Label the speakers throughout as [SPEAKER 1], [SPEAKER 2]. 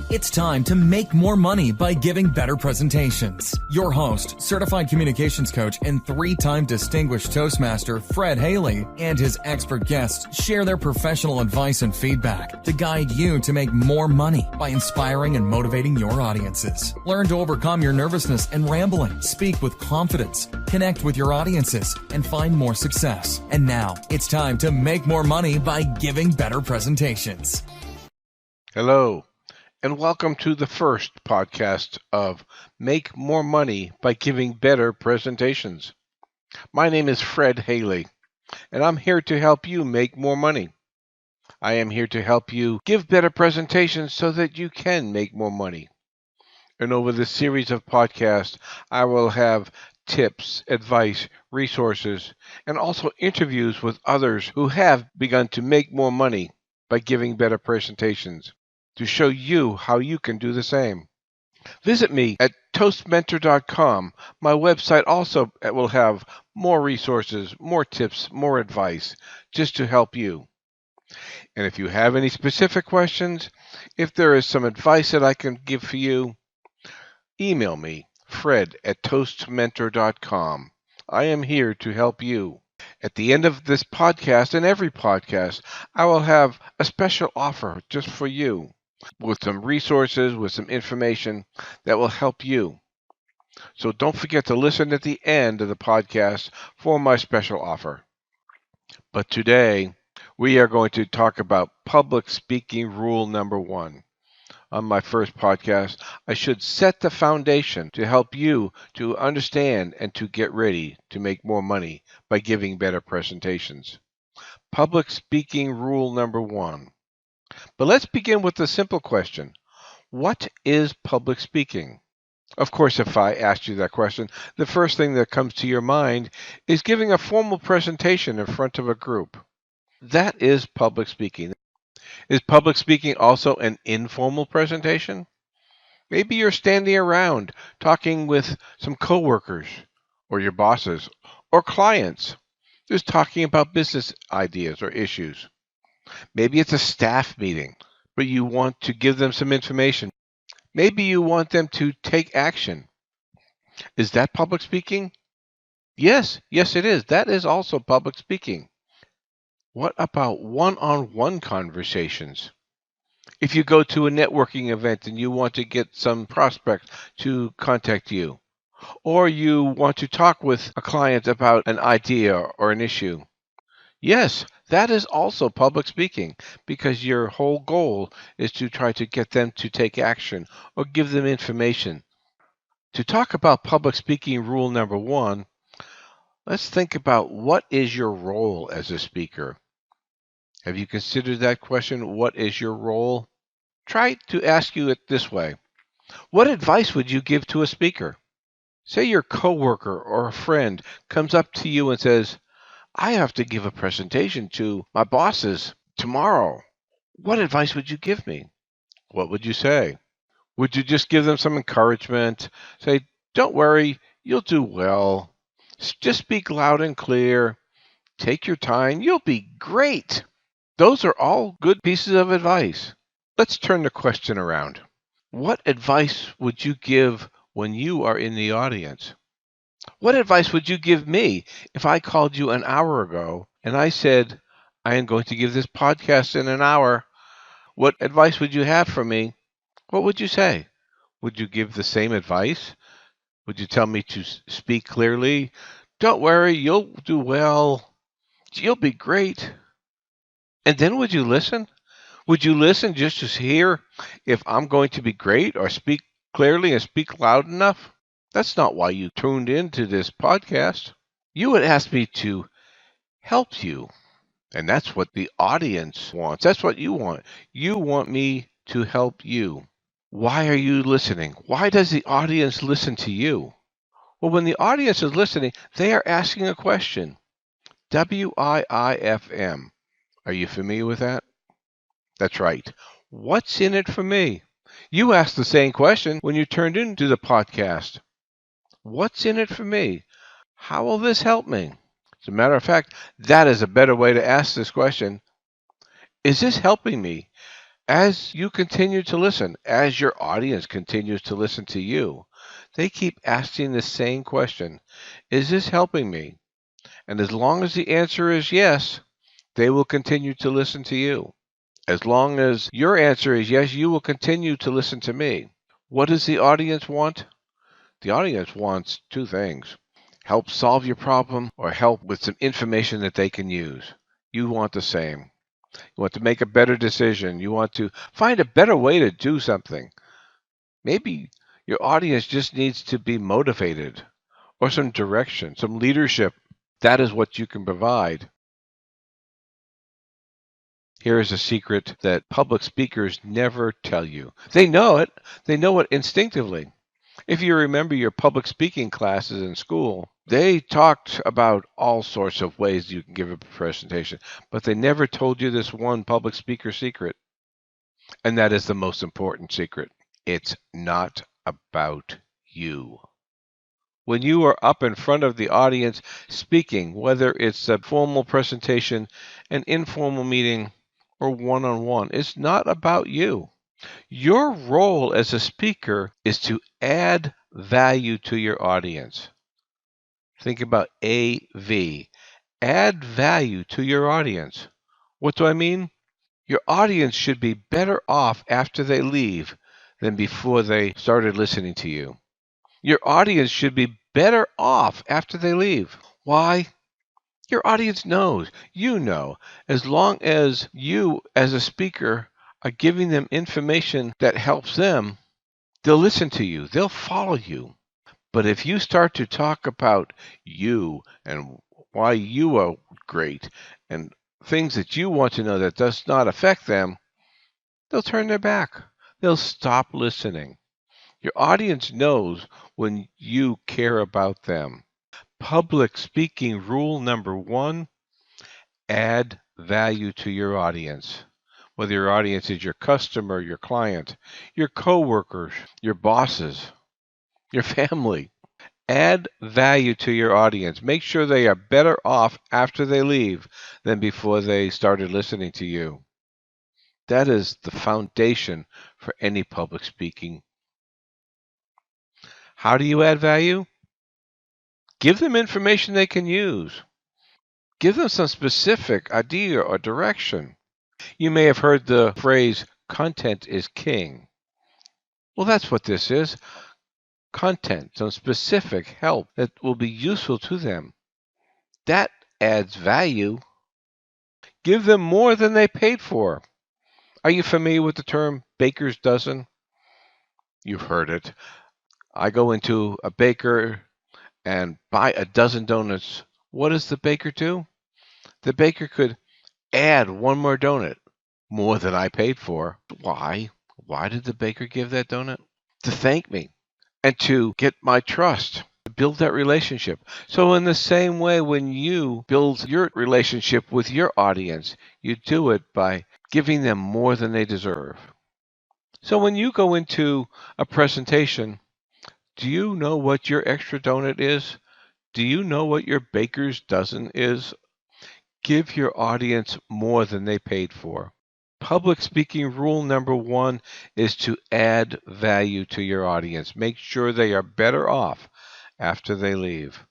[SPEAKER 1] It's time to make more money by giving better presentations. Your host, certified communications coach and 3-time distinguished Toastmaster Fred Haley and his expert guests share their professional advice and feedback to guide you to make more money by inspiring and motivating your audiences. Learn to overcome your nervousness and rambling, speak with confidence, connect with your audiences, and find more success. And now, it's time to make more money by giving better presentations.
[SPEAKER 2] Hello, and welcome to the first podcast of Make More Money by Giving Better Presentations. My name is Fred Haley, and I'm here to help you make more money. I am here to help you give better presentations so that you can make more money. And over this series of podcasts, I will have tips, advice, resources, and also interviews with others who have begun to make more money by giving better presentations, to show you how you can do the same. Visit me at toastmentor.com. My website also will have more resources, more tips, more advice, just to help you. And if you have any specific questions, if there is some advice that I can give for you, email me, fred@toastmentor.com. I am here to help you. At the end of this podcast and every podcast, I will have a special offer just for you with some resources, with some information that will help you. So don't forget to listen at the end of the podcast for my special offer. But today, we are going to talk about public speaking rule number 1. On my first podcast, I should set the foundation to help you to understand and to get ready to make more money by giving better presentations. Public speaking rule number 1. But let's begin with the simple question. What is public speaking? Of course, if I asked you that question, the first thing that comes to your mind is giving a formal presentation in front of a group. That is public speaking. Is public speaking also an informal presentation? Maybe you're standing around talking with some coworkers or your bosses or clients, just talking about business ideas or issues. Maybe it's a staff meeting, but you want to give them some information. Maybe you want them to take action. Is that public speaking? Yes, it is. That is also public speaking. What about one-on-one conversations? If you go to a networking event and you want to get some prospects to contact you, or you want to talk with a client about an idea or an issue, yes, that is also public speaking, because your whole goal is to try to get them to take action or give them information. To talk about public speaking rule number 1, let's think about what is your role as a speaker. Have you considered that question? What is your role? Try to ask you it this way. What advice would you give to a speaker? Say your coworker or a friend comes up to you and says, I have to give a presentation to my bosses tomorrow. What advice would you give me? What would you say? Would you just give them some encouragement? Say, don't worry, you'll do well. Just speak loud and clear. Take your time. You'll be great. Those are all good pieces of advice. Let's turn the question around. What advice would you give when you are in the audience? What advice would you give me if I called you an hour ago and I said, I am going to give this podcast in an hour? What advice would you have for me? What would you say? Would you give the same advice? Would you tell me to speak clearly? Don't worry, you'll do well. You'll be great. And then would you listen? Would you listen just to hear if I'm going to be great or speak clearly and speak loud enough? That's not why you tuned into this podcast. You would ask me to help you. And that's what the audience wants. That's what you want. You want me to help you. Why are you listening? Why does the audience listen to you? Well, when the audience is listening, they are asking a question. WIIFM. Are you familiar with that? That's right. What's in it for me? You asked the same question when you turned into the podcast. What's in it for me? How will this help me? As a matter of fact, that is a better way to ask this question. Is this helping me? As you continue to listen, as your audience continues to listen to you, they keep asking the same question: is this helping me? And as long as the answer is yes, they will continue to listen to you. As long as your answer is yes, you will continue to listen to me. What does the audience want? The audience wants two things: help solve your problem or help with some information that they can use. You want the same. You want to make a better decision. You want to find a better way to do something. Maybe your audience just needs to be motivated or some direction, some leadership. That is what you can provide. Here is a secret that public speakers never tell you. They know it. They know it instinctively. If you remember your public speaking classes in school, they talked about all sorts of ways you can give a presentation, but they never told you this one public speaker secret. And that is the most important secret. It's not about you. When you are up in front of the audience speaking, whether it's a formal presentation, an informal meeting, or one-on-one, it's not about you. Your role as a speaker is to add value to your audience. Think about AV. Add value to your audience. What do I mean? Your audience should be better off after they leave than before they started listening to you. Your audience should be better off after they leave. Why? Your audience knows. You know. As long as you, as a speaker, are giving them information that helps them, they'll listen to you. They'll follow you. But if you start to talk about you and why you are great and things that you want to know that does not affect them, they'll turn their back. They'll stop listening. Your audience knows when you care about them. Public speaking rule number 1, add value to your audience. Whether your audience is your customer, your client, your coworkers, your bosses, your family. Add value to your audience. Make sure they are better off after they leave than before they started listening to you. That is the foundation for any public speaking. How do you add value? Give them information they can use. Give them some specific idea or direction. You may have heard the phrase, content is king. Well, that's what this is. Content, some specific help that will be useful to them. That adds value. Give them more than they paid for. Are you familiar with the term baker's dozen? You've heard it. I go into a baker and buy a dozen donuts. What does the baker do? The baker could add one more donut, more than I paid for. Why? Why did the baker give that donut? To thank me and to get my trust, to build that relationship. So in the same way, when you build your relationship with your audience, you do it by giving them more than they deserve. So when you go into a presentation, do you know what your extra donut is? Do you know what your baker's dozen is? Give your audience more than they paid for. Public speaking rule number 1 is to add value to your audience. Make sure they are better off after they leave.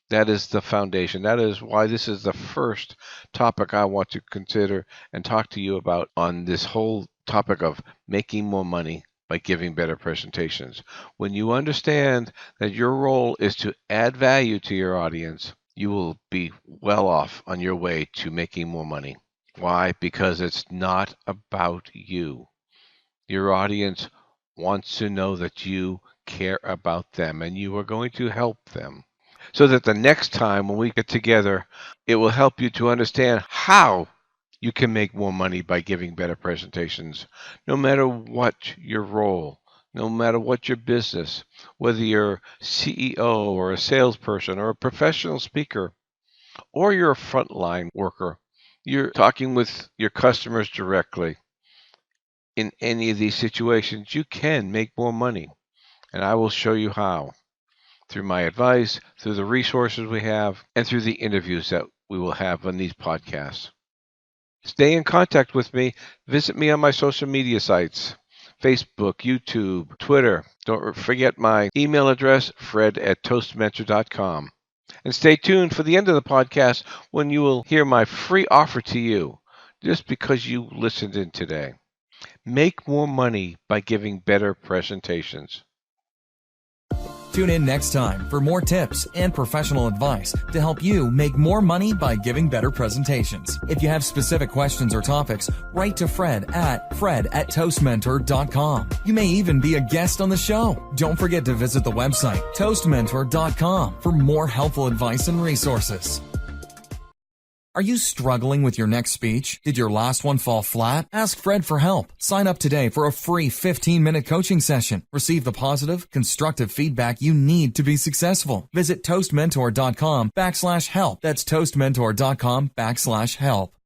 [SPEAKER 2] That is the foundation. That is why this is the first topic I want to consider and talk to you about on this whole topic of making more money by giving better presentations. When you understand that your role is to add value to your audience, you will be well off on your way to making more money. Why? Because it's not about you. Your audience wants to know that you care about them and you are going to help them. So that the next time when we get together, it will help you to understand how you can make more money by giving better presentations, no matter what your role, no matter what your business, whether you're CEO or a salesperson or a professional speaker, or you're a frontline worker. You're talking with your customers directly. In any of these situations, you can make more money. And I will show you how. Through my advice, through the resources we have, and through the interviews that we will have on these podcasts. Stay in contact with me. Visit me on my social media sites, Facebook, YouTube, Twitter. Don't forget my email address, fred@toastmentor.com. And stay tuned for the end of the podcast when you will hear my free offer to you, just because you listened in today. Make more money by giving better presentations.
[SPEAKER 1] Tune in next time for more tips and professional advice to help you make more money by giving better presentations. If you have specific questions or topics, write to Fred at toastmentor.com. You may even be a guest on the show. Don't forget to visit the website toastmentor.com for more helpful advice and resources. Are you struggling with your next speech? Did your last one fall flat? Ask Fred for help. Sign up today for a free 15-minute coaching session. Receive the positive, constructive feedback you need to be successful. Visit toastmentor.com/help. That's toastmentor.com/help.